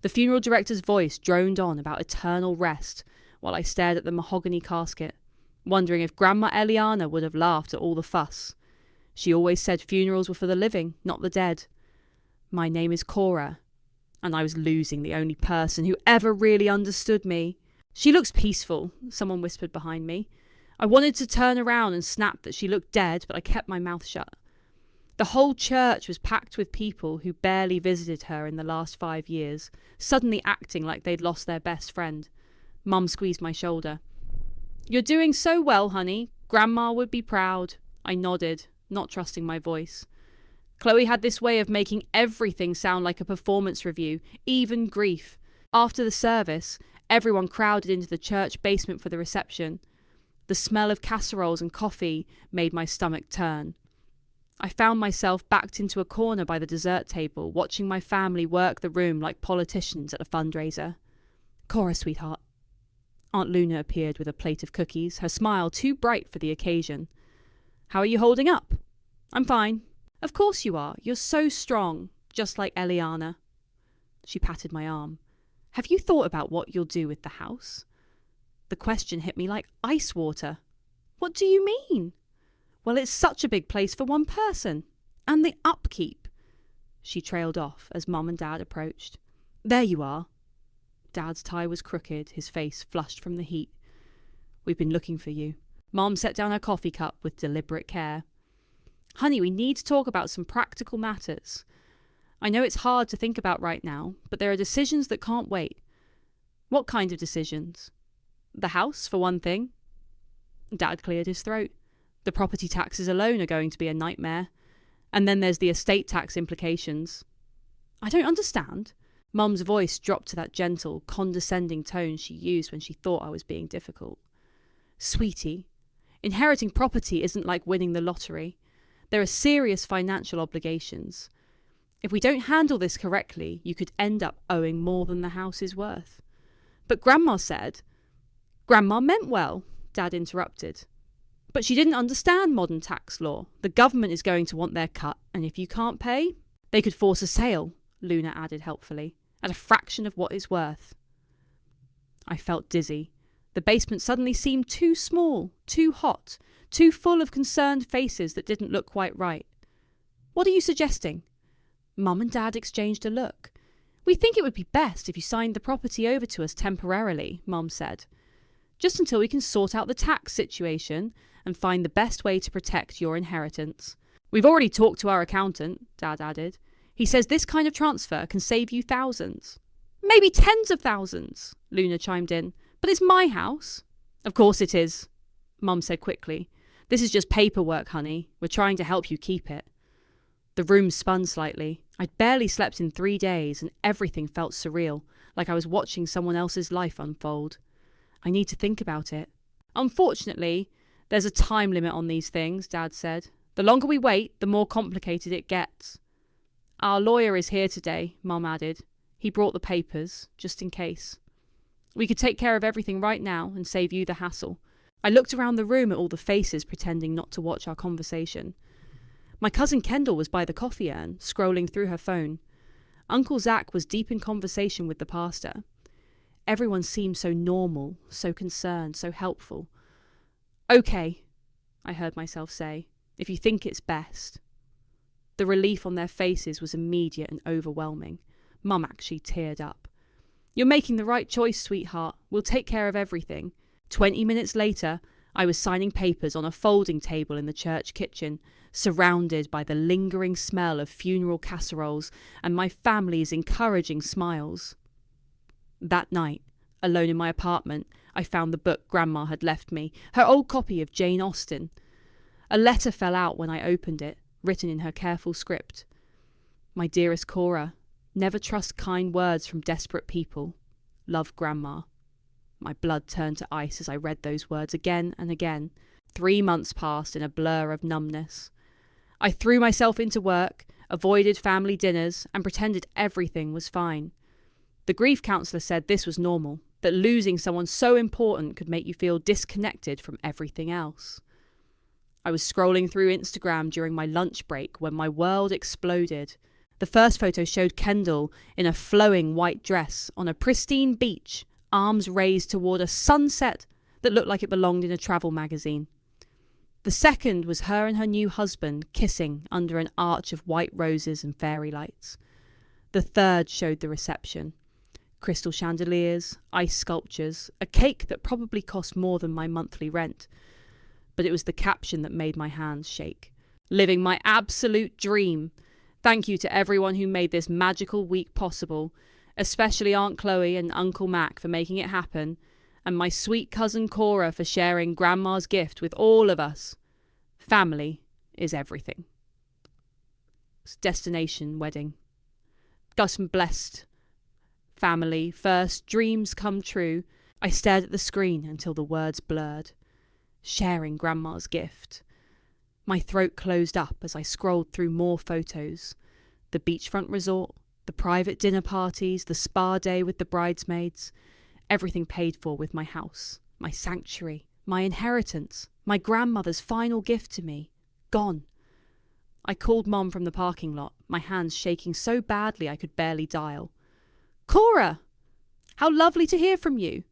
The funeral director's voice droned on about eternal rest while I stared at the mahogany casket, wondering if Grandma Eliana would have laughed at all the fuss. She always said funerals were for the living, not the dead. My name is Cora, and I was losing the only person who ever really understood me. She looks peaceful, someone whispered behind me. I wanted to turn around and snap that she looked dead, but I kept my mouth shut. The whole church was packed with people who barely visited her in the last 5 years, suddenly acting like they'd lost their best friend. Mum squeezed my shoulder. You're doing so well, honey. Grandma would be proud. I nodded, not trusting my voice. Chloe had this way of making everything sound like a performance review, even grief. After the service, everyone crowded into the church basement for the reception. The smell of casseroles and coffee made my stomach turn. I found myself backed into a corner by the dessert table, watching my family work the room like politicians at a fundraiser. Cora, sweetheart. Aunt Luna appeared with a plate of cookies, her smile too bright for the occasion. How are you holding up? I'm fine. Of course you are. You're so strong, just like Eliana. She patted my arm. Have you thought about what you'll do with the house? The question hit me like ice water. What do you mean? Well, it's such a big place for one person. And the upkeep. She trailed off as Mum and Dad approached. There you are. Dad's tie was crooked, his face flushed from the heat. We've been looking for you. Mom set down her coffee cup with deliberate care. Honey, we need to talk about some practical matters. I know it's hard to think about right now, but there are decisions that can't wait. What kind of decisions? The house, for one thing. Dad cleared his throat. The property taxes alone are going to be a nightmare. And then there's the estate tax implications. I don't understand. Mum's voice dropped to that gentle, condescending tone she used when she thought I was being difficult. Sweetie, inheriting property isn't like winning the lottery. There are serious financial obligations. If we don't handle this correctly, you could end up owing more than the house is worth. But Grandma said... Grandma meant well, Dad interrupted. But she didn't understand modern tax law. The government is going to want their cut, and if you can't pay, they could force a sale, Luna added helpfully, at a fraction of what it's worth. I felt dizzy. The basement suddenly seemed too small, too hot, too full of concerned faces that didn't look quite right. What are you suggesting? Mum and Dad exchanged a look. We think it would be best if you signed the property over to us temporarily, Mum said. Just until we can sort out the tax situation and find the best way to protect your inheritance. We've already talked to our accountant, Dad added. He says this kind of transfer can save you thousands. Maybe tens of thousands, Luna chimed in. But it's my house. Of course it is, Mum said quickly. This is just paperwork, honey. We're trying to help you keep it. The room spun slightly. I'd barely slept in 3 days and everything felt surreal, like I was watching someone else's life unfold. I need to think about it. Unfortunately, there's a time limit on these things, Dad said. The longer we wait, the more complicated it gets. Our lawyer is here today, Mum added. He brought the papers, just in case. We could take care of everything right now and save you the hassle. I looked around the room at all the faces pretending not to watch our conversation. My cousin Kendall was by the coffee urn, scrolling through her phone. Uncle Zach was deep in conversation with the pastor. Everyone seemed so normal, so concerned, so helpful. Okay, I heard myself say, if you think it's best. The relief on their faces was immediate and overwhelming. Mum actually teared up. You're making the right choice, sweetheart. We'll take care of everything. 20 minutes later, I was signing papers on a folding table in the church kitchen, surrounded by the lingering smell of funeral casseroles and my family's encouraging smiles. That night, alone in my apartment, I found the book Grandma had left me, her old copy of Jane Austen. A letter fell out when I opened it, written in her careful script. My dearest Cora, never trust kind words from desperate people. Love, Grandma. My blood turned to ice as I read those words again and again. 3 months passed in a blur of numbness. I threw myself into work, avoided family dinners, and pretended everything was fine. The grief counsellor said this was normal, that losing someone so important could make you feel disconnected from everything else. I was scrolling through Instagram during my lunch break when my world exploded. The first photo showed Kendall in a flowing white dress on a pristine beach, arms raised toward a sunset that looked like it belonged in a travel magazine. The second was her and her new husband kissing under an arch of white roses and fairy lights. The third showed the reception. Crystal chandeliers, ice sculptures, a cake that probably cost more than my monthly rent. But it was the caption that made my hands shake. Living my absolute dream. Thank you to everyone who made this magical week possible, especially Aunt Chloe and Uncle Mac for making it happen, and my sweet cousin Cora for sharing Grandma's gift with all of us. Family is everything. Destination wedding. Got some blessed family, first dreams come true. I stared at the screen until the words blurred. Sharing Grandma's gift. My throat closed up as I scrolled through more photos. The beachfront resort, the private dinner parties, the spa day with the bridesmaids. Everything paid for with my house, my sanctuary, my inheritance, my grandmother's final gift to me. Gone. I called Mom from the parking lot, my hands shaking so badly I could barely dial. Cora! How lovely to hear from you.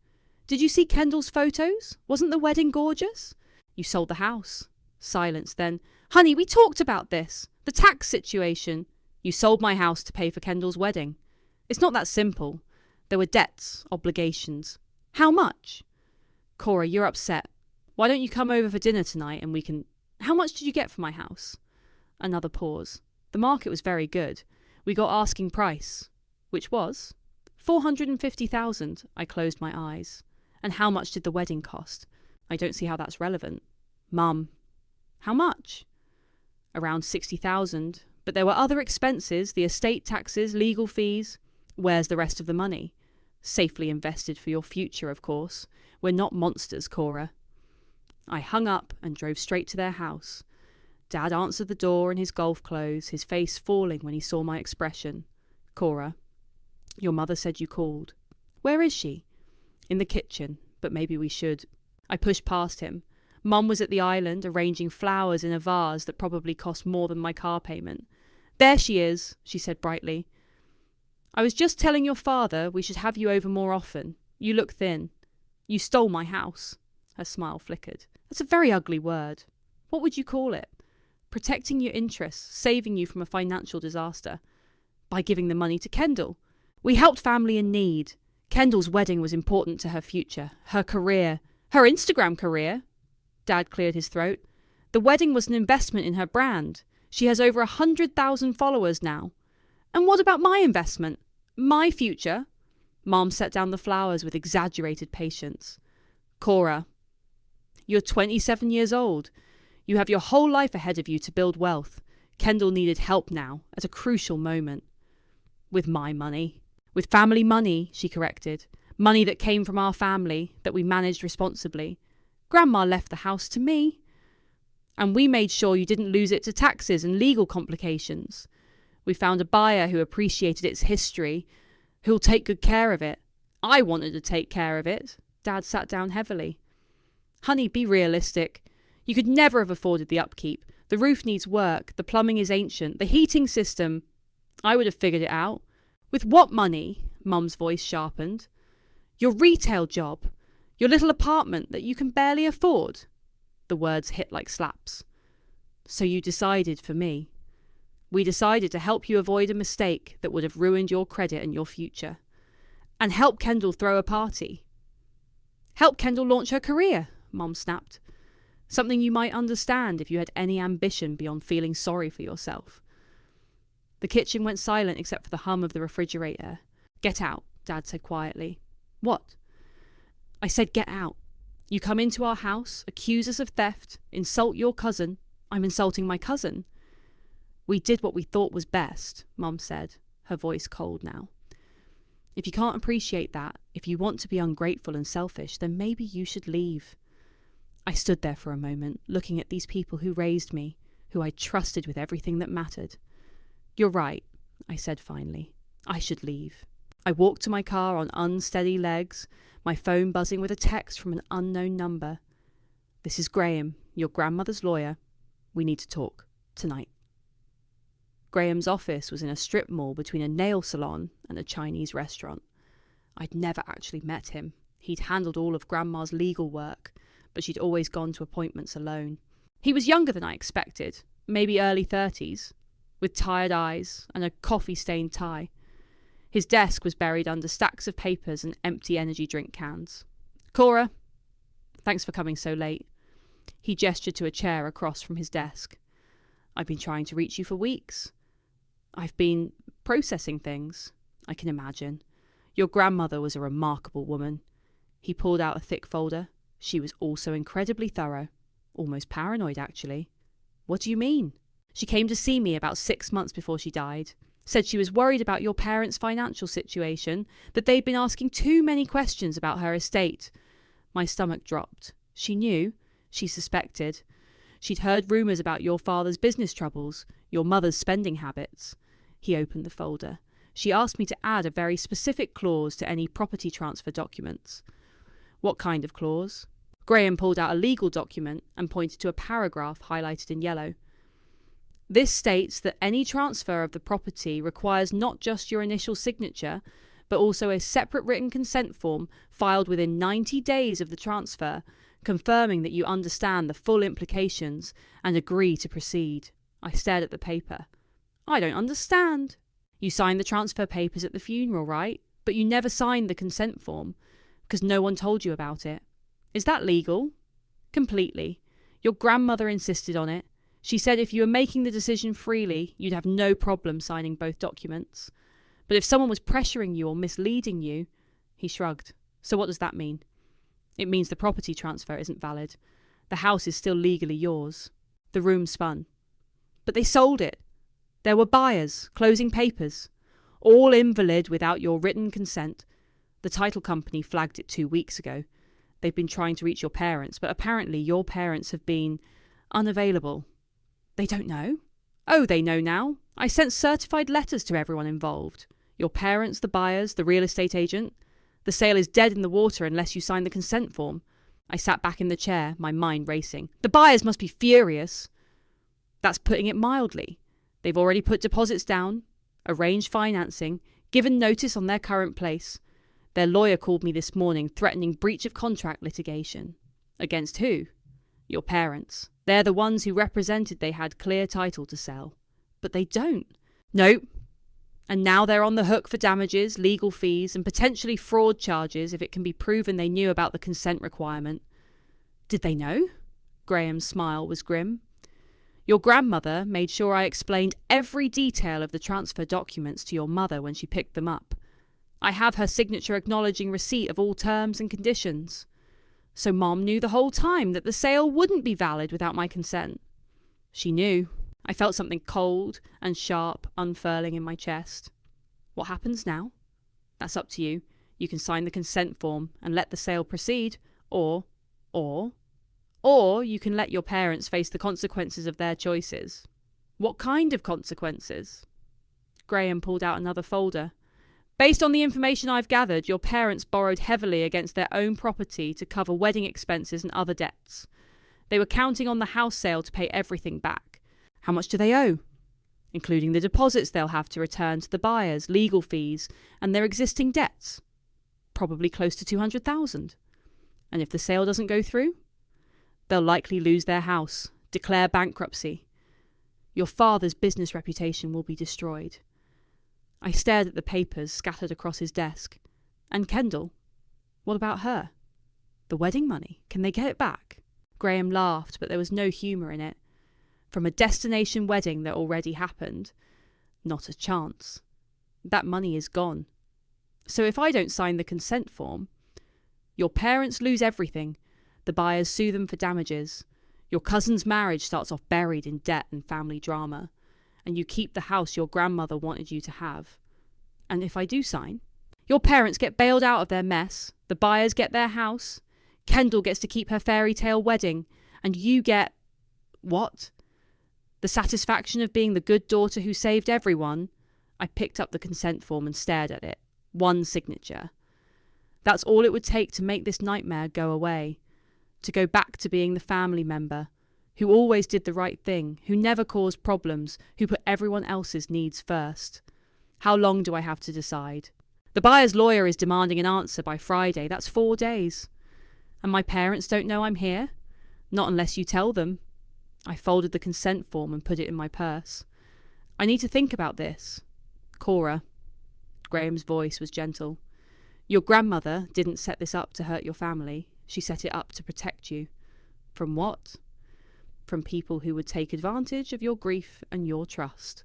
Did you see Kendall's photos? Wasn't the wedding gorgeous? You sold the house. Silence then. Honey, we talked about this. The tax situation. You sold my house to pay for Kendall's wedding. It's not that simple. There were debts, obligations. How much? Cora, you're upset. Why don't you come over for dinner tonight and we can... How much did you get for my house? Another pause. The market was very good. We got asking price. Which was? 450,000. I closed my eyes. And how much did the wedding cost? I don't see how that's relevant. Mum. How much? Around 60,000. But there were other expenses, the estate taxes, legal fees. Where's the rest of the money? Safely invested for your future, of course. We're not monsters, Cora. I hung up and drove straight to their house. Dad answered the door in his golf clothes, his face falling when he saw my expression. Cora, your mother said you called. Where is she? In the kitchen, but maybe we should. I pushed past him. Mum was at the island, arranging flowers in a vase that probably cost more than my car payment. There she is, she said brightly. I was just telling your father we should have you over more often. You look thin. You stole my house. Her smile flickered. That's a very ugly word. What would you call it? Protecting your interests, saving you from a financial disaster. By giving the money to Kendall. We helped family in need. Kendall's wedding was important to her future, her career, her Instagram career. Dad cleared his throat. The wedding was an investment in her brand. She has over 100,000 followers now. And what about my investment? My future? Mom set down the flowers with exaggerated patience. Cora, you're 27 years old. You have your whole life ahead of you to build wealth. Kendall needed help now, at a crucial moment. With my money. With family money, she corrected. Money that came from our family, that we managed responsibly. Grandma left the house to me. And we made sure you didn't lose it to taxes and legal complications. We found a buyer who appreciated its history, who'll take good care of it. I wanted to take care of it. Dad sat down heavily. Honey, be realistic. You could never have afforded the upkeep. The roof needs work. The plumbing is ancient. The heating system... I would have figured it out. With what money? Mum's voice sharpened. Your retail job. Your little apartment that you can barely afford. The words hit like slaps. So you decided for me. We decided to help you avoid a mistake that would have ruined your credit and your future. And help Kendall throw a party. Help Kendall launch her career, Mum snapped. Something you might understand if you had any ambition beyond feeling sorry for yourself. The kitchen went silent except for the hum of the refrigerator. Get out, Dad said quietly. What? I said get out. You come into our house, accuse us of theft, insult your cousin. I'm insulting my cousin. We did what we thought was best, Mum said, her voice cold now. If you can't appreciate that, if you want to be ungrateful and selfish, then maybe you should leave. I stood there for a moment, looking at these people who raised me, who I trusted with everything that mattered. You're right, I said finally. I should leave. I walked to my car on unsteady legs, my phone buzzing with a text from an unknown number. This is Graham, your grandmother's lawyer. We need to talk. Tonight. Graham's office was in a strip mall between a nail salon and a Chinese restaurant. I'd never actually met him. He'd handled all of Grandma's legal work, but she'd always gone to appointments alone. He was younger than I expected, maybe early 30s, with tired eyes and a coffee-stained tie. His desk was buried under stacks of papers and empty energy drink cans. "Cora, thanks for coming so late." He gestured to a chair across from his desk. "I've been trying to reach you for weeks. I've been processing things, I can imagine. Your grandmother was a remarkable woman." He pulled out a thick folder. She was also incredibly thorough. Almost paranoid, actually. "What do you mean?" "She came to see me about 6 months before she died. Said she was worried about your parents' financial situation, that they'd been asking too many questions about her estate." My stomach dropped. She knew. She suspected. She'd heard rumours about your father's business troubles, your mother's spending habits. He opened the folder. "She asked me to add a very specific clause to any property transfer documents." "What kind of clause?" Graham pulled out a legal document and pointed to a paragraph highlighted in yellow. "This states that any transfer of the property requires not just your initial signature, but also a separate written consent form filed within 90 days of the transfer, confirming that you understand the full implications and agree to proceed." I stared at the paper. "I don't understand." "You signed the transfer papers at the funeral, right? But you never signed the consent form, because no one told you about it. Is that legal?" "Completely. Your grandmother insisted on it. She said if you were making the decision freely, you'd have no problem signing both documents. But if someone was pressuring you or misleading you..." He shrugged. "So what does that mean?" "It means the property transfer isn't valid. The house is still legally yours." The room spun. "But they sold it. There were buyers, closing papers. All invalid without your written consent. The title company flagged it 2 weeks ago. They've been trying to reach your parents, but apparently your parents have been unavailable." "They don't know?" "Oh, they know now. I sent certified letters to everyone involved. Your parents, the buyers, the real estate agent. The sale is dead in the water unless you sign the consent form." I sat back in the chair, my mind racing. "The buyers must be furious." "That's putting it mildly. They've already put deposits down, arranged financing, given notice on their current place. Their lawyer called me this morning threatening breach of contract litigation." "Against who?" "Your parents. They're the ones who represented they had clear title to sell." "But they don't." "Nope. And now they're on the hook for damages, legal fees, and potentially fraud charges if it can be proven they knew about the consent requirement." "Did they know?" Graham's smile was grim. "Your grandmother made sure I explained every detail of the transfer documents to your mother when she picked them up. I have her signature acknowledging receipt of all terms and conditions. So Mom knew the whole time that the sale wouldn't be valid without my consent." "She knew." I felt something cold and sharp unfurling in my chest. "What happens now?" "That's up to you. You can sign the consent form and let the sale proceed, or you can let your parents face the consequences of their choices." "What kind of consequences?" Graham pulled out another folder. "Based on the information I've gathered, your parents borrowed heavily against their own property to cover wedding expenses and other debts. They were counting on the house sale to pay everything back. How much do they owe? Including the deposits they'll have to return to the buyers, legal fees, and their existing debts. Probably close to 200,000. And if the sale doesn't go through, they'll likely lose their house, declare bankruptcy. Your father's business reputation will be destroyed." I stared at the papers scattered across his desk. "And Kendall? What about her? The wedding money, can they get it back?" Graham laughed, but there was no humour in it. From a destination wedding that already happened, not a chance. That money is gone. So if I don't sign the consent form, your parents lose everything. The buyers sue them for damages. Your cousin's marriage starts off buried in debt and family drama. And you keep the house your grandmother wanted you to have. And if I do sign, your parents get bailed out of their mess, the buyers get their house, Kendall gets to keep her fairy tale wedding, and you get... what? The satisfaction of being the good daughter who saved everyone. I picked up the consent form and stared at it. One signature. That's all it would take to make this nightmare go away. To go back to being the family member who always did the right thing, who never caused problems, who put everyone else's needs first. How long do I have to decide? The buyer's lawyer is demanding an answer by Friday. That's 4 days. And my parents don't know I'm here? Not unless you tell them. I folded the consent form and put it in my purse. I need to think about this. Cora. Graham's voice was gentle. Your grandmother didn't set this up to hurt your family. She set it up to protect you. From what? From people who would take advantage of your grief and your trust.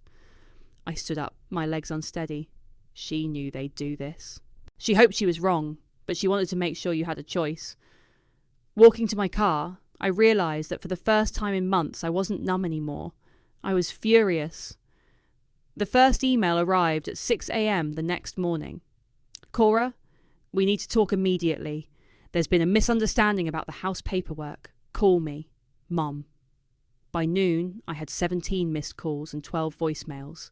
I stood up, my legs unsteady. She knew they'd do this. She hoped she was wrong, but she wanted to make sure you had a choice. Walking to my car, I realised that for the first time in months I wasn't numb anymore. I was furious. The first email arrived at 6 a.m. the next morning. Cora, we need to talk immediately. There's been a misunderstanding about the house paperwork. Call me. Mum. By noon, I had 17 missed calls and 12 voicemails.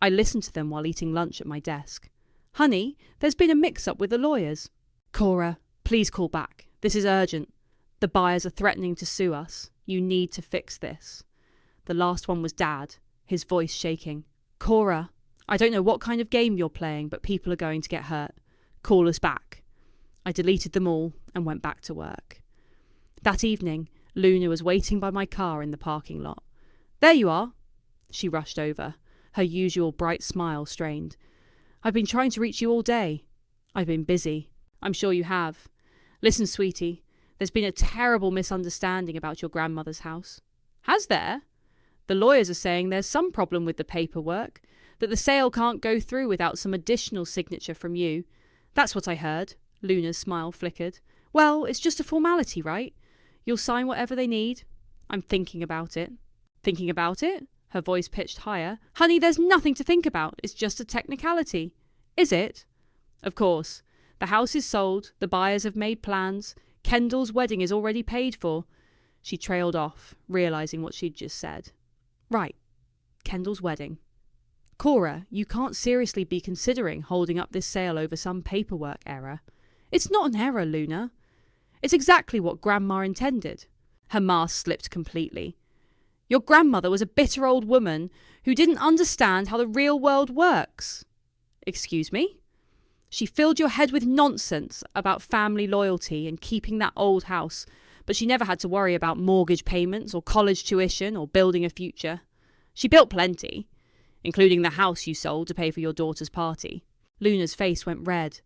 I listened to them while eating lunch at my desk. Honey, there's been a mix-up with the lawyers. Cora, please call back. This is urgent. The buyers are threatening to sue us. You need to fix this. The last one was Dad, his voice shaking. Cora, I don't know what kind of game you're playing, but people are going to get hurt. Call us back. I deleted them all and went back to work. That evening, Luna was waiting by my car in the parking lot. There you are. She rushed over, her usual bright smile strained. I've been trying to reach you all day. I've been busy. I'm sure you have. Listen, sweetie, there's been a terrible misunderstanding about your grandmother's house. Has there? The lawyers are saying there's some problem with the paperwork, that the sale can't go through without some additional signature from you. That's what I heard. Luna's smile flickered. Well, it's just a formality, right? You'll sign whatever they need. I'm thinking about it. Thinking about it? Her voice pitched higher. Honey, there's nothing to think about. It's just a technicality. Is it? Of course. The house is sold. The buyers have made plans. Kendall's wedding is already paid for. She trailed off, realising what she'd just said. Right. Kendall's wedding. Cora, you can't seriously be considering holding up this sale over some paperwork error. It's not an error, Luna. It's exactly what Grandma intended. Her mask slipped completely. Your grandmother was a bitter old woman who didn't understand how the real world works. Excuse me? She filled your head with nonsense about family loyalty and keeping that old house, but she never had to worry about mortgage payments or college tuition or building a future. She built plenty, including the house you sold to pay for your daughter's party. Luna's face went red.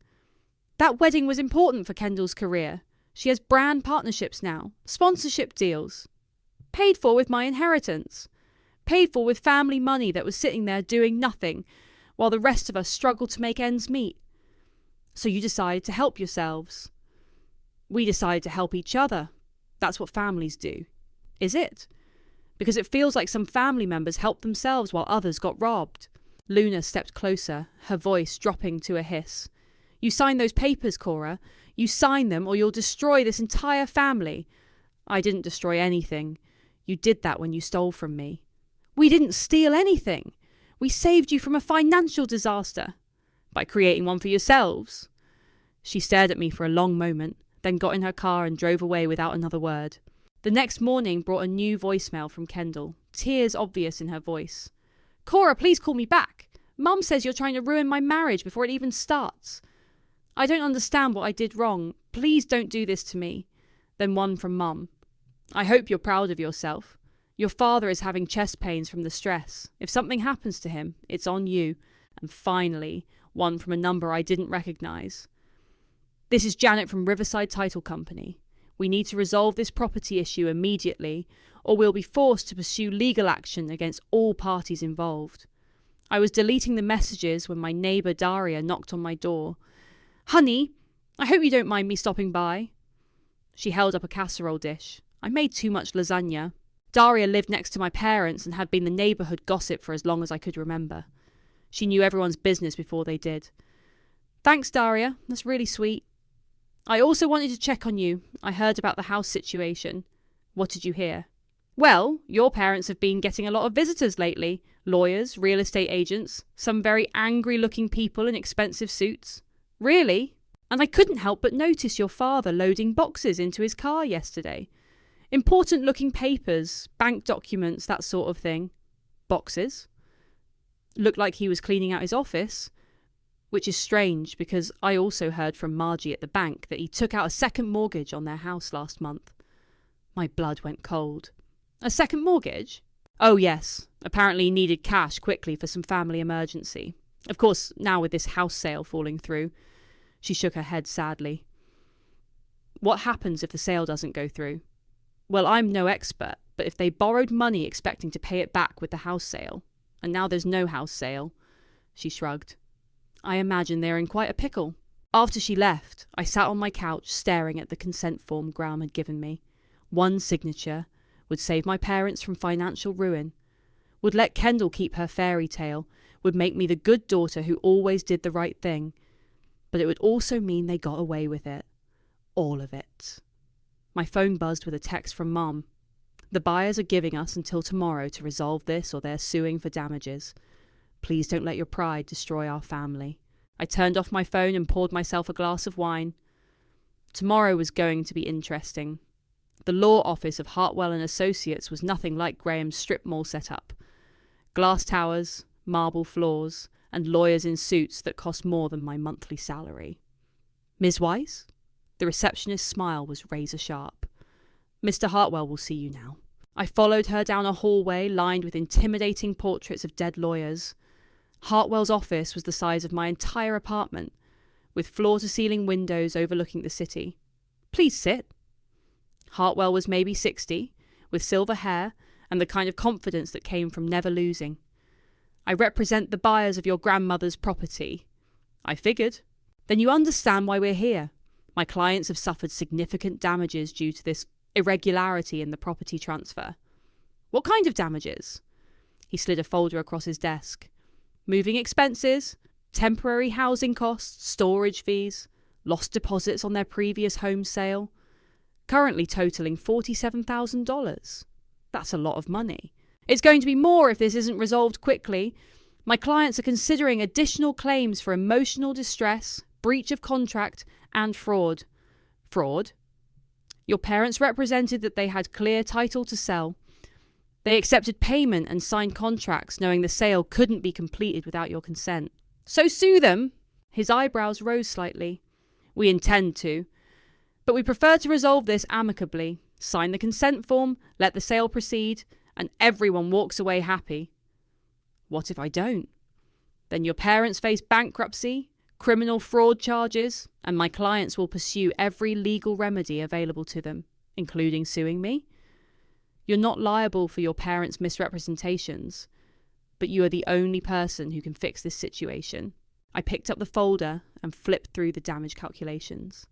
That wedding was important for Kendall's career. She has brand partnerships now, sponsorship deals. Paid for with my inheritance. Paid for with family money that was sitting there doing nothing, while the rest of us struggled to make ends meet. So you decided to help yourselves. We decided to help each other. That's what families do. Is it? Because it feels like some family members helped themselves while others got robbed. Luna stepped closer, her voice dropping to a hiss. You signed those papers, Cora. You sign them or you'll destroy this entire family. I didn't destroy anything. You did that when you stole from me. We didn't steal anything. We saved you from a financial disaster. By creating one for yourselves. She stared at me for a long moment, then got in her car and drove away without another word. The next morning brought a new voicemail from Kendall, tears obvious in her voice. Cora, please call me back. Mum says you're trying to ruin my marriage before it even starts. I don't understand what I did wrong. Please don't do this to me. Then one from Mum. I hope you're proud of yourself. Your father is having chest pains from the stress. If something happens to him, it's on you. And finally, one from a number I didn't recognise. This is Janet from Riverside Title Company. We need to resolve this property issue immediately, or we'll be forced to pursue legal action against all parties involved. I was deleting the messages when my neighbour Daria knocked on my door. Honey, I hope you don't mind me stopping by. She held up a casserole dish. I made too much lasagna. Daria lived next to my parents and had been the neighbourhood gossip for as long as I could remember. She knew everyone's business before they did. Thanks, Daria. That's really sweet. I also wanted to check on you. I heard about the house situation. What did you hear? Well, your parents have been getting a lot of visitors lately. Lawyers, real estate agents, some very angry-looking people in expensive suits. Really? And I couldn't help but notice your father loading boxes into his car yesterday. Important looking papers, bank documents, that sort of thing. Boxes. Looked like he was cleaning out his office, which is strange because I also heard from Margie at the bank that he took out a second mortgage on their house last month. My blood went cold. A second mortgage? Oh yes, apparently he needed cash quickly for some family emergency. Of course, now with this house sale falling through. She shook her head sadly. What happens if the sale doesn't go through? Well, I'm no expert, but if they borrowed money expecting to pay it back with the house sale, and now there's no house sale, she shrugged. I imagine they're in quite a pickle. After she left, I sat on my couch staring at the consent form Graham had given me. One signature would save my parents from financial ruin, would let Kendall keep her fairy tale, would make me the good daughter who always did the right thing, but it would also mean they got away with it. All of it. My phone buzzed with a text from Mum. The buyers are giving us until tomorrow to resolve this or they're suing for damages. Please don't let your pride destroy our family. I turned off my phone and poured myself a glass of wine. Tomorrow was going to be interesting. The law office of Hartwell and Associates was nothing like Graham's strip mall setup. Glass towers, marble floors, and lawyers in suits that cost more than my monthly salary. Ms. Wise? The receptionist's smile was razor sharp. Mr. Hartwell will see you now. I followed her down a hallway lined with intimidating portraits of dead lawyers. Hartwell's office was the size of my entire apartment, with floor-to-ceiling windows overlooking the city. Please sit. Hartwell was maybe 60, with silver hair and the kind of confidence that came from never losing. I represent the buyers of your grandmother's property. I figured. Then you understand why we're here. My clients have suffered significant damages due to this irregularity in the property transfer. What kind of damages? He slid a folder across his desk. Moving expenses, temporary housing costs, storage fees, lost deposits on their previous home sale, currently totaling $47,000. That's a lot of money. It's going to be more if this isn't resolved quickly. My clients are considering additional claims for emotional distress, breach of contract, and fraud. Fraud? Your parents represented that they had clear title to sell. They accepted payment and signed contracts knowing the sale couldn't be completed without your consent. So sue them. His eyebrows rose slightly. We intend to. But we prefer to resolve this amicably. Sign the consent form, let the sale proceed, and everyone walks away happy. What if I don't? Then your parents face bankruptcy, criminal fraud charges, and my clients will pursue every legal remedy available to them, including suing me. You're not liable for your parents' misrepresentations, but you are the only person who can fix this situation. I picked up the folder and flipped through the damage calculations.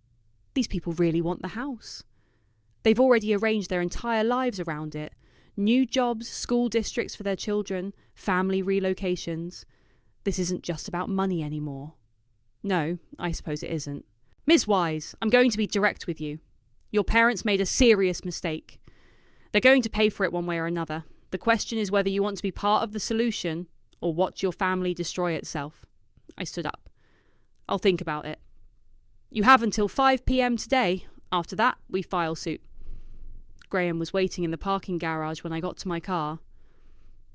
These people really want the house. They've already arranged their entire lives around it. New jobs, school districts for their children, family relocations. This isn't just about money anymore. No, I suppose it isn't. Ms. Wise, I'm going to be direct with you. Your parents made a serious mistake. They're going to pay for it one way or another. The question is whether you want to be part of the solution or watch your family destroy itself. I stood up. I'll think about it. You have until 5 p.m. today. After that, we file suit. Graham was waiting in the parking garage when I got to my car.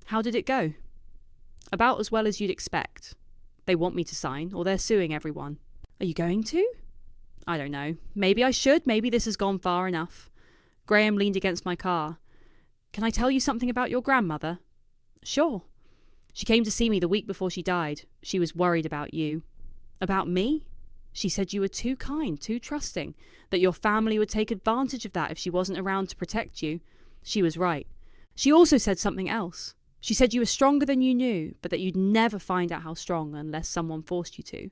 How did it go? About as well as you'd expect. They want me to sign, or they're suing everyone. Are you going to? I don't know. Maybe I should. Maybe this has gone far enough. Graham leaned against my car. Can I tell you something about your grandmother? Sure. She came to see me the week before she died. She was worried about you. About me? She said you were too kind, too trusting, that your family would take advantage of that if she wasn't around to protect you. She was right. She also said something else. She said you were stronger than you knew, but that you'd never find out how strong unless someone forced you to.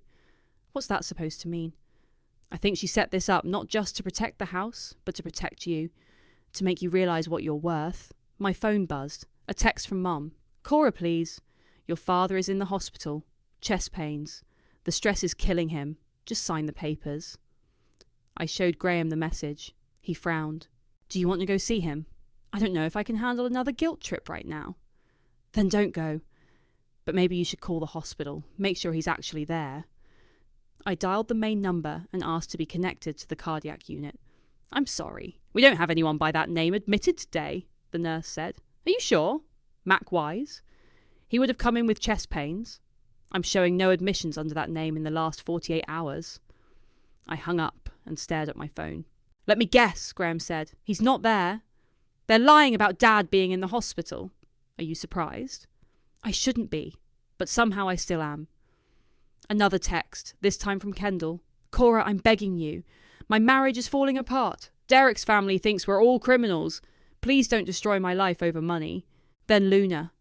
What's that supposed to mean? I think she set this up not just to protect the house, but to protect you, to make you realise what you're worth. My phone buzzed. A text from Mum. Cora, please. Your father is in the hospital. Chest pains. The stress is killing him. Just sign the papers. I showed Graham the message. He frowned. Do you want to go see him? I don't know if I can handle another guilt trip right now. Then don't go. But maybe you should call the hospital. Make sure he's actually there. I dialed the main number and asked to be connected to the cardiac unit. I'm sorry. We don't have anyone by that name admitted today, the nurse said. Are you sure? Mac Wise? He would have come in with chest pains. I'm showing no admissions under that name in the last 48 hours. I hung up and stared at my phone. Let me guess, Graham said. He's not there. They're lying about Dad being in the hospital. Are you surprised? I shouldn't be, but somehow I still am. Another text, this time from Kendall. Cora, I'm begging you. My marriage is falling apart. Derek's family thinks we're all criminals. Please don't destroy my life over money. Then Luna.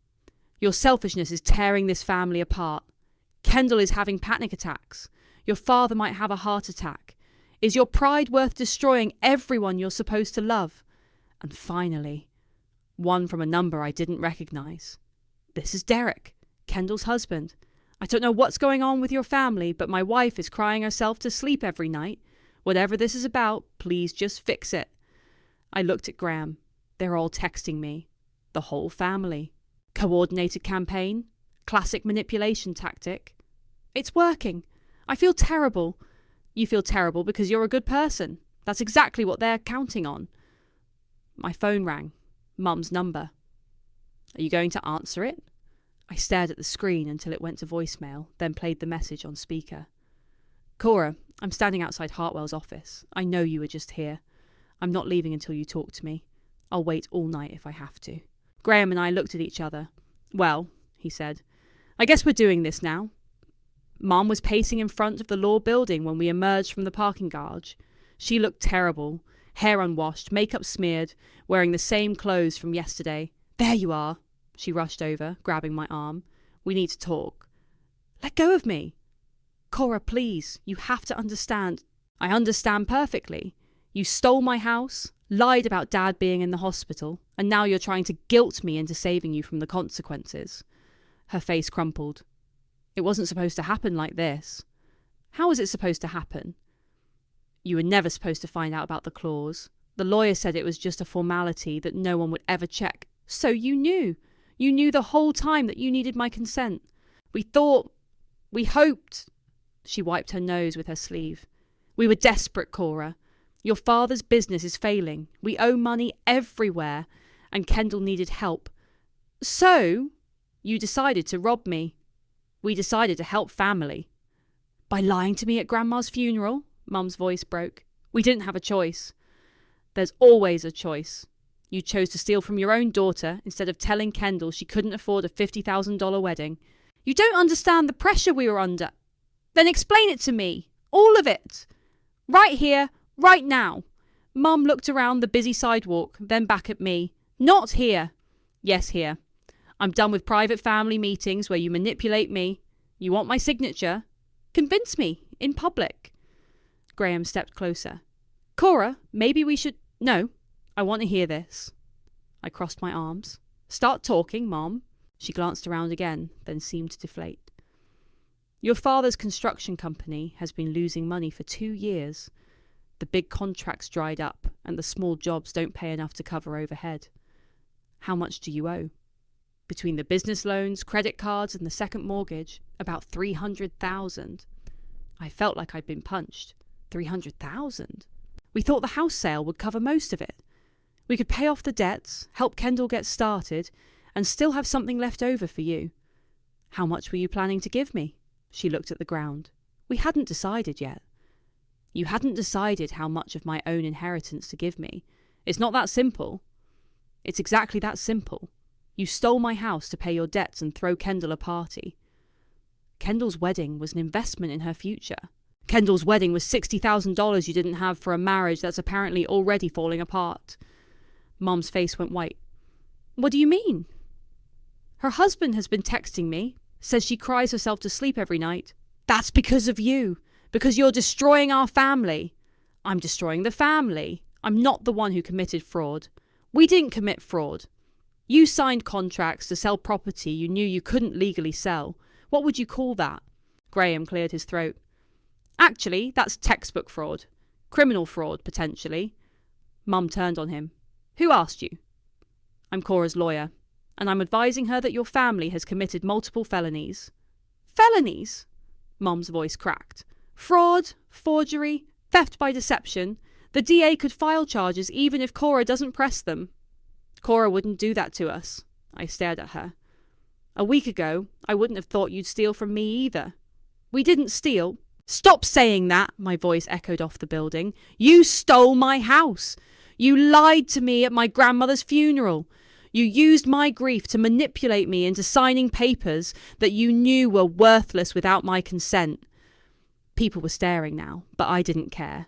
Your selfishness is tearing this family apart. Kendall is having panic attacks. Your father might have a heart attack. Is your pride worth destroying everyone you're supposed to love? And finally, one from a number I didn't recognise. This is Derek, Kendall's husband. I don't know what's going on with your family, but my wife is crying herself to sleep every night. Whatever this is about, please just fix it. I looked at Graham. They're all texting me. The whole family. Coordinated campaign? Classic manipulation tactic? It's working. I feel terrible. You feel terrible because you're a good person. That's exactly what they're counting on. My phone rang. Mum's number. Are you going to answer it? I stared at the screen until it went to voicemail, then played the message on speaker. Cora, I'm standing outside Hartwell's office. I know you were just here. I'm not leaving until you talk to me. I'll wait all night if I have to. Graham and I looked at each other. Well, he said, I guess we're doing this now. Mum was pacing in front of the law building when we emerged from the parking garage. She looked terrible, hair unwashed, makeup smeared, wearing the same clothes from yesterday. There you are. She rushed over, grabbing my arm. We need to talk. Let go of me. Cora, please, you have to understand. I understand perfectly. You stole my house, lied about Dad being in the hospital, and now you're trying to guilt me into saving you from the consequences. Her face crumpled. It wasn't supposed to happen like this. How was it supposed to happen? You were never supposed to find out about the clause. The lawyer said it was just a formality that no one would ever check. So you knew. You knew the whole time that you needed my consent. We hoped. She wiped her nose with her sleeve. We were desperate, Cora. Your father's business is failing. We owe money everywhere, and Kendall needed help. So, you decided to rob me. We decided to help family. By lying to me at Grandma's funeral? Mum's voice broke. We didn't have a choice. There's always a choice. You chose to steal from your own daughter instead of telling Kendall she couldn't afford a $50,000 wedding. You don't understand the pressure we were under. Then explain it to me. All of it. Right here, right now. Mum looked around the busy sidewalk, then back at me. Not here. Yes, here. I'm done with private family meetings where you manipulate me. You want my signature? Convince me, in public. Graham stepped closer. Cora, maybe we should... No, I want to hear this. I crossed my arms. Start talking, Mom. She glanced around again, then seemed to deflate. Your father's construction company has been losing money for 2 years. The big contracts dried up, and the small jobs don't pay enough to cover overhead. How much do you owe? Between the business loans, credit cards, and the second mortgage, about $300,000. I felt like I'd been punched. $300,000? We thought the house sale would cover most of it. We could pay off the debts, help Kendall get started, and still have something left over for you. How much were you planning to give me? She looked at the ground. We hadn't decided yet. You hadn't decided how much of my own inheritance to give me. It's not that simple. It's exactly that simple. You stole my house to pay your debts and throw Kendall a party. Kendall's wedding was an investment in her future. Kendall's wedding was $60,000 you didn't have for a marriage that's apparently already falling apart. Mum's face went white. What do you mean? Her husband has been texting me, says she cries herself to sleep every night. That's because of you, because you're destroying our family. I'm destroying the family. I'm not the one who committed fraud. We didn't commit fraud. You signed contracts to sell property you knew you couldn't legally sell. What would you call that? Graham cleared his throat. Actually, that's textbook fraud. Criminal fraud, potentially. Mum turned on him. Who asked you? I'm Cora's lawyer, and I'm advising her that your family has committed multiple felonies. Felonies? Mum's voice cracked. Fraud, forgery, theft by deception. The DA could file charges even if Cora doesn't press them. Cora wouldn't do that to us. I stared at her. A week ago, I wouldn't have thought you'd steal from me either. We didn't steal. Stop saying that, my voice echoed off the building. You stole my house. You lied to me at my grandmother's funeral. You used my grief to manipulate me into signing papers that you knew were worthless without my consent. People were staring now, but I didn't care.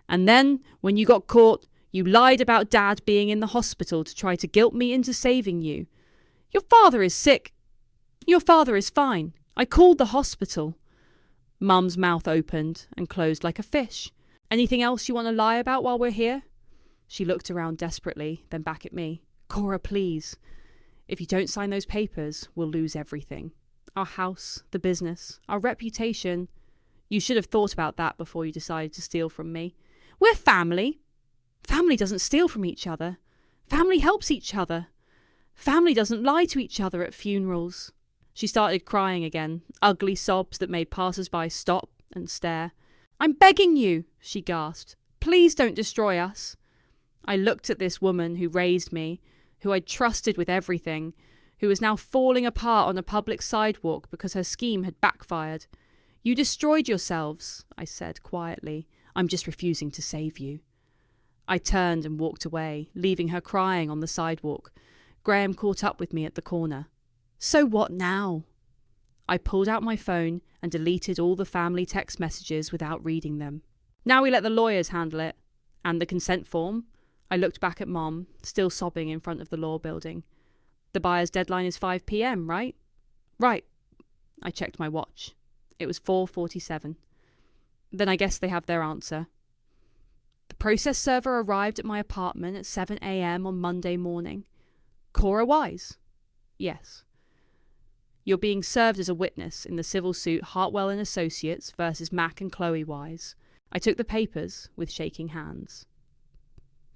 And then, when you got caught, you lied about Dad being in the hospital to try to guilt me into saving you. Your father is sick. Your father is fine. I called the hospital. Mum's mouth opened and closed like a fish. Anything else you want to lie about while we're here? She looked around desperately, then back at me. Cora, please. If you don't sign those papers, we'll lose everything. Our house, the business, our reputation. You should have thought about that before you decided to steal from me. We're family. Family doesn't steal from each other. Family helps each other. Family doesn't lie to each other at funerals. She started crying again, ugly sobs that made passers-by stop and stare. I'm begging you, she gasped. Please don't destroy us. I looked at this woman who raised me, who I'd trusted with everything, who was now falling apart on a public sidewalk because her scheme had backfired. You destroyed yourselves, I said quietly. I'm just refusing to save you. I turned and walked away, leaving her crying on the sidewalk. Graham caught up with me at the corner. So what now? I pulled out my phone and deleted all the family text messages without reading them. Now we let the lawyers handle it. And the consent form? I looked back at Mom, still sobbing in front of the law building. The buyer's deadline is 5 p.m, right? Right. I checked my watch. It was 4:47. Then I guess they have their answer. The process server arrived at my apartment at 7 a.m. on Monday morning. Cora Wise? Yes. You're being served as a witness in the civil suit Hartwell and Associates versus Mac and Chloe Wise. I took the papers with shaking hands.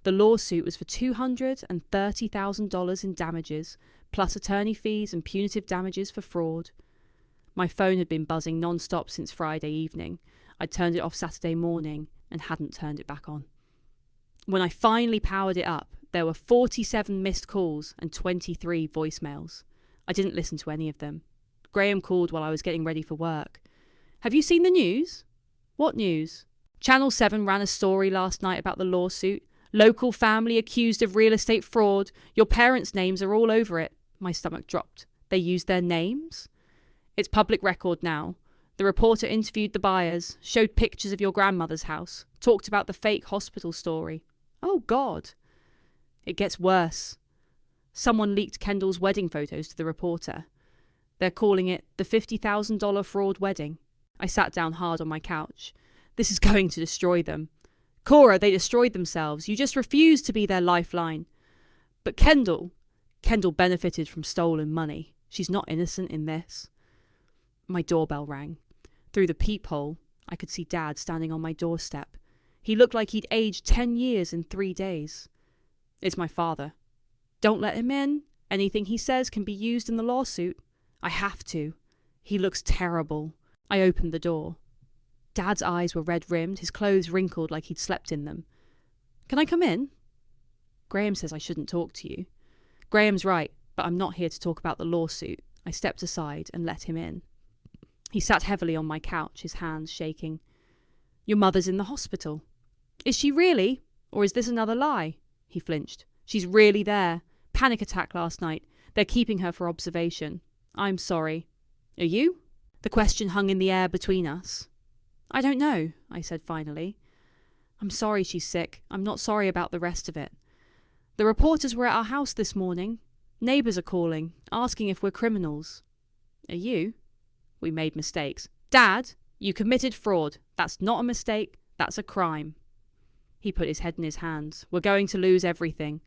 The lawsuit was for $230,000 in damages, plus attorney fees and punitive damages for fraud. My phone had been buzzing non-stop since Friday evening. I'd turned it off Saturday morning and hadn't turned it back on. When I finally powered it up, there were 47 missed calls and 23 voicemails. I didn't listen to any of them. Graham called while I was getting ready for work. Have you seen the news? What news? Channel 7 ran a story last night about the lawsuit. Local family accused of real estate fraud. Your parents' names are all over it. My stomach dropped. They used their names? It's public record now. The reporter interviewed the buyers, showed pictures of your grandmother's house, talked about the fake hospital story. Oh, God. It gets worse. Someone leaked Kendall's wedding photos to the reporter. They're calling it the $50,000 fraud wedding. I sat down hard on my couch. This is going to destroy them. Cora, they destroyed themselves. You just refused to be their lifeline. But Kendall benefited from stolen money. She's not innocent in this. My doorbell rang. Through the peephole, I could see Dad standing on my doorstep. He looked like he'd aged 10 years in 3 days. It's my father. Don't let him in. Anything he says can be used in the lawsuit. I have to. He looks terrible. I opened the door. Dad's eyes were red-rimmed, his clothes wrinkled like he'd slept in them. Can I come in? Graham says I shouldn't talk to you. Graham's right, but I'm not here to talk about the lawsuit. I stepped aside and let him in. He sat heavily on my couch, his hands shaking. Your mother's in the hospital. Is she really? Or is this another lie? He flinched. She's really there. Panic attack last night. They're keeping her for observation. I'm sorry. Are you? The question hung in the air between us. I don't know, I said finally. I'm sorry she's sick. I'm not sorry about the rest of it. The reporters were at our house this morning. Neighbours are calling, asking if we're criminals. Are you? We made mistakes. Dad, you committed fraud. That's not a mistake. That's a crime. He put his head in his hands. We're going to lose everything.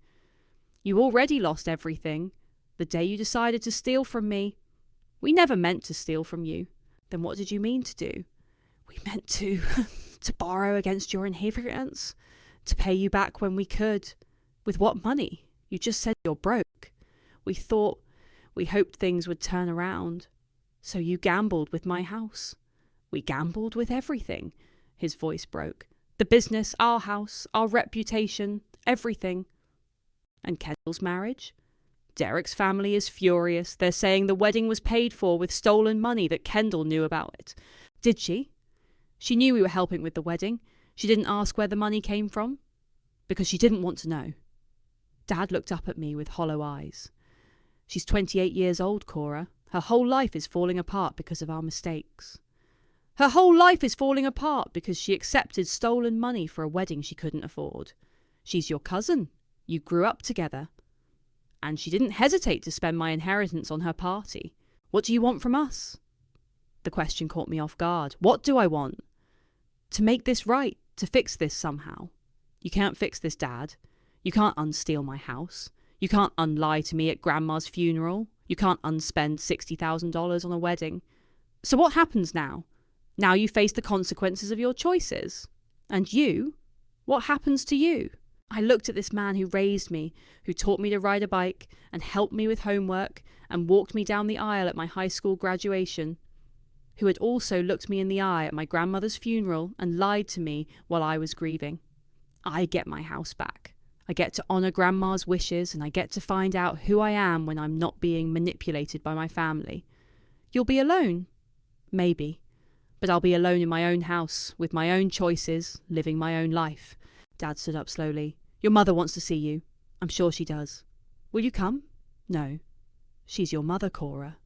You already lost everything. The day you decided to steal from me. We never meant to steal from you. Then what did you mean to do? We meant to borrow against your inheritance. To pay you back when we could. With what money? You just said you're broke. We hoped things would turn around. So you gambled with my house. We gambled with everything. His voice broke. The business, our house, our reputation, everything. And Kendall's marriage? Derek's family is furious. They're saying the wedding was paid for with stolen money, that Kendall knew about it. Did she? She knew we were helping with the wedding. She didn't ask where the money came from, because she didn't want to know. Dad looked up at me with hollow eyes. She's 28 years old, Cora. Her whole life is falling apart because of our mistakes. Her whole life is falling apart because she accepted stolen money for a wedding she couldn't afford. She's your cousin. You grew up together. And she didn't hesitate to spend my inheritance on her party. What do you want from us? The question caught me off guard. What do I want? To make this right, to fix this somehow. You can't fix this, Dad. You can't unsteal my house. You can't unlie to me at Grandma's funeral. You can't unspend $60,000 on a wedding. So what happens now? Now you face the consequences of your choices. And you? What happens to you? I looked at this man who raised me, who taught me to ride a bike and helped me with homework and walked me down the aisle at my high school graduation, who had also looked me in the eye at my grandmother's funeral and lied to me while I was grieving. I get my house back. I get to honour Grandma's wishes, and I get to find out who I am when I'm not being manipulated by my family. You'll be alone? Maybe. But I'll be alone in my own house, with my own choices, living my own life. Dad stood up slowly. Your mother wants to see you. I'm sure she does. Will you come? No. She's your mother, Cora.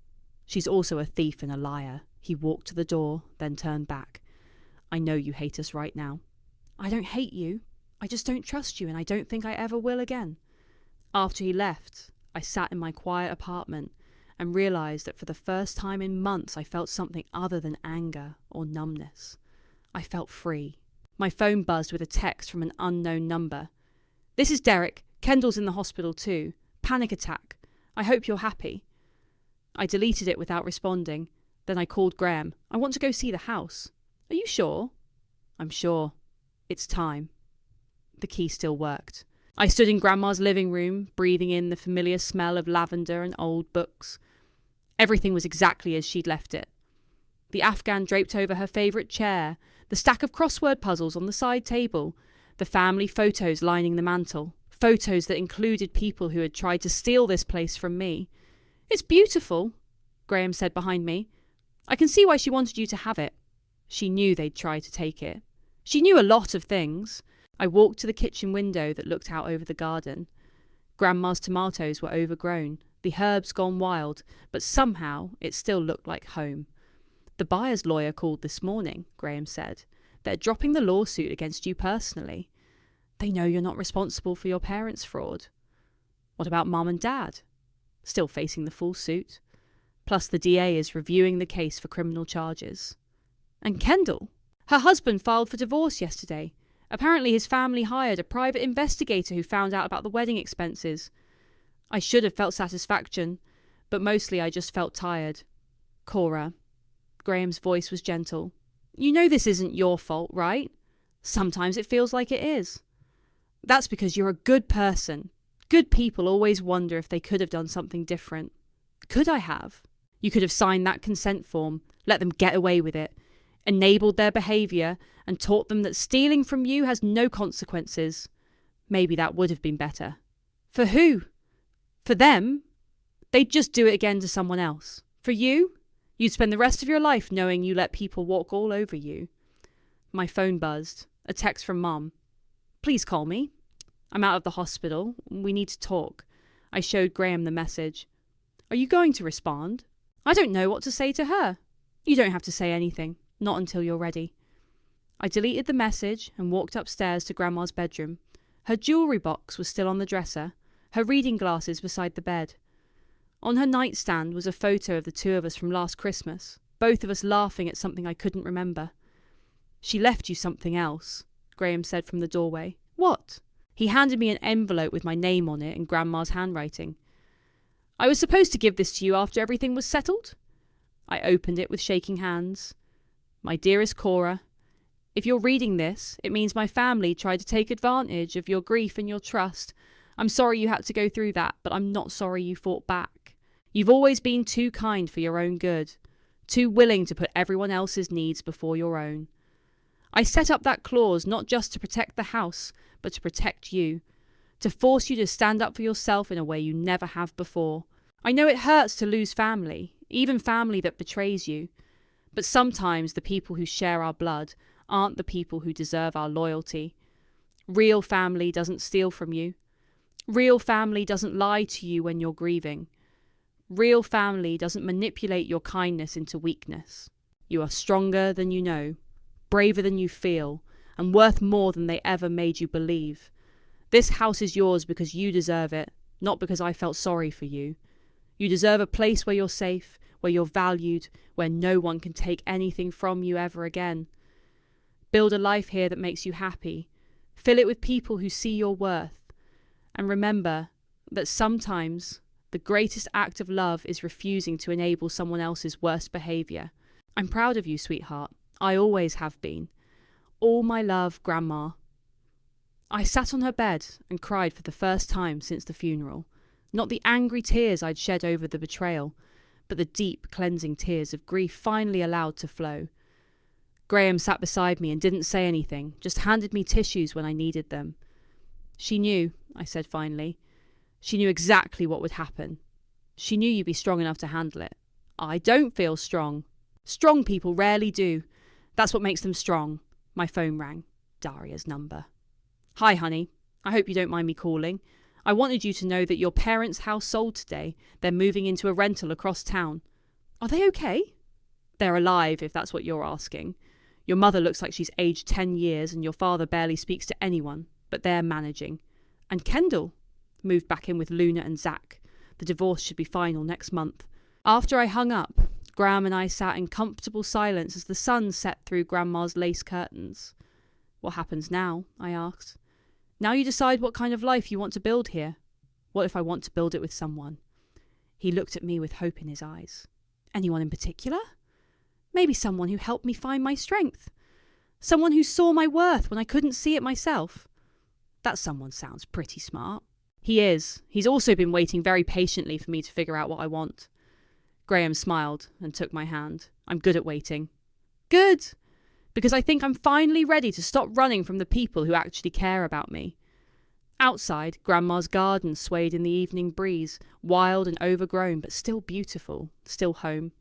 She's also a thief and a liar. He walked to the door, then turned back. I know you hate us right now. I don't hate you. I just don't trust you, and I don't think I ever will again. After he left, I sat in my quiet apartment and realised that for the first time in months I felt something other than anger or numbness. I felt free. My phone buzzed with a text from an unknown number. This is Derek. Kendall's in the hospital too. Panic attack. I hope you're happy. I deleted it without responding. Then I called Graham. I want to go see the house. Are you sure? I'm sure. It's time. The key still worked. I stood in Grandma's living room, breathing in the familiar smell of lavender and old books. Everything was exactly as she'd left it. The Afghan draped over her favourite chair, the stack of crossword puzzles on the side table, the family photos lining the mantel, photos that included people who had tried to steal this place from me. It's beautiful, Graham said behind me. I can see why she wanted you to have it. She knew they'd try to take it. She knew a lot of things. I walked to the kitchen window that looked out over the garden. Grandma's tomatoes were overgrown, the herbs gone wild, but somehow it still looked like home. The buyer's lawyer called this morning, Graham said. They're dropping the lawsuit against you personally. They know you're not responsible for your parents' fraud. What about Mum and Dad? Still facing the full suit. Plus the DA is reviewing the case for criminal charges. And Kendall? Her husband filed for divorce yesterday. Apparently his family hired a private investigator who found out about the wedding expenses. I should have felt satisfaction, but mostly I just felt tired. Cora. Graham's voice was gentle. You know this isn't your fault, right? Sometimes it feels like it is. That's because you're a good person. Good people always wonder if they could have done something different. Could I have? You could have signed that consent form, let them get away with it, enabled their behaviour, and taught them that stealing from you has no consequences. Maybe that would have been better. For who? For them? They'd just do it again to someone else. For you? You'd spend the rest of your life knowing you let people walk all over you. My phone buzzed. A text from Mum. Please call me. I'm out of the hospital. We need to talk. I showed Graham the message. Are you going to respond? I don't know what to say to her. You don't have to say anything. Not until you're ready. I deleted the message and walked upstairs to Grandma's bedroom. Her jewellery box was still on the dresser, her reading glasses beside the bed. On her nightstand was a photo of the two of us from last Christmas, both of us laughing at something I couldn't remember. She left you something else, Graham said from the doorway. What? He handed me an envelope with my name on it in Grandma's handwriting. I was supposed to give this to you after everything was settled. I opened it with shaking hands. My dearest Cora, if you're reading this, it means my family tried to take advantage of your grief and your trust. I'm sorry you had to go through that, but I'm not sorry you fought back. You've always been too kind for your own good, too willing to put everyone else's needs before your own. I set up that clause not just to protect the house, but to protect you. To force you to stand up for yourself in a way you never have before. I know it hurts to lose family, even family that betrays you. But sometimes the people who share our blood aren't the people who deserve our loyalty. Real family doesn't steal from you. Real family doesn't lie to you when you're grieving. Real family doesn't manipulate your kindness into weakness. You are stronger than you know, braver than you feel, and worth more than they ever made you believe. This house is yours because you deserve it, not because I felt sorry for you. You deserve a place where you're safe, where you're valued, where no one can take anything from you ever again. Build a life here that makes you happy. Fill it with people who see your worth. And remember that sometimes the greatest act of love is refusing to enable someone else's worst behaviour. I'm proud of you, sweetheart. I always have been. All my love, Grandma. I sat on her bed and cried for the first time since the funeral. Not the angry tears I'd shed over the betrayal, but the deep, cleansing tears of grief finally allowed to flow. Graham sat beside me and didn't say anything, just handed me tissues when I needed them. She knew, I said finally. She knew exactly what would happen. She knew you'd be strong enough to handle it. I don't feel strong. Strong people rarely do. That's what makes them strong. My phone rang. Daria's number. Hi, honey. I hope you don't mind me calling. I wanted you to know that your parents' house sold today. They're moving into a rental across town. Are they okay? They're alive, if that's what you're asking. Your mother looks like she's aged 10 years and your father barely speaks to anyone, but they're managing. And Kendall moved back in with Luna and Zach. The divorce should be final next month. After I hung up, Graham and I sat in comfortable silence as the sun set through Grandma's lace curtains. What happens now? I asked. Now you decide what kind of life you want to build here. What if I want to build it with someone? He looked at me with hope in his eyes. Anyone in particular? Maybe someone who helped me find my strength. Someone who saw my worth when I couldn't see it myself. That someone sounds pretty smart. He is. He's also been waiting very patiently for me to figure out what I want. Graham smiled and took my hand. I'm good at waiting. Good! Because I think I'm finally ready to stop running from the people who actually care about me. Outside, Grandma's garden swayed in the evening breeze, wild and overgrown, but still beautiful, still home.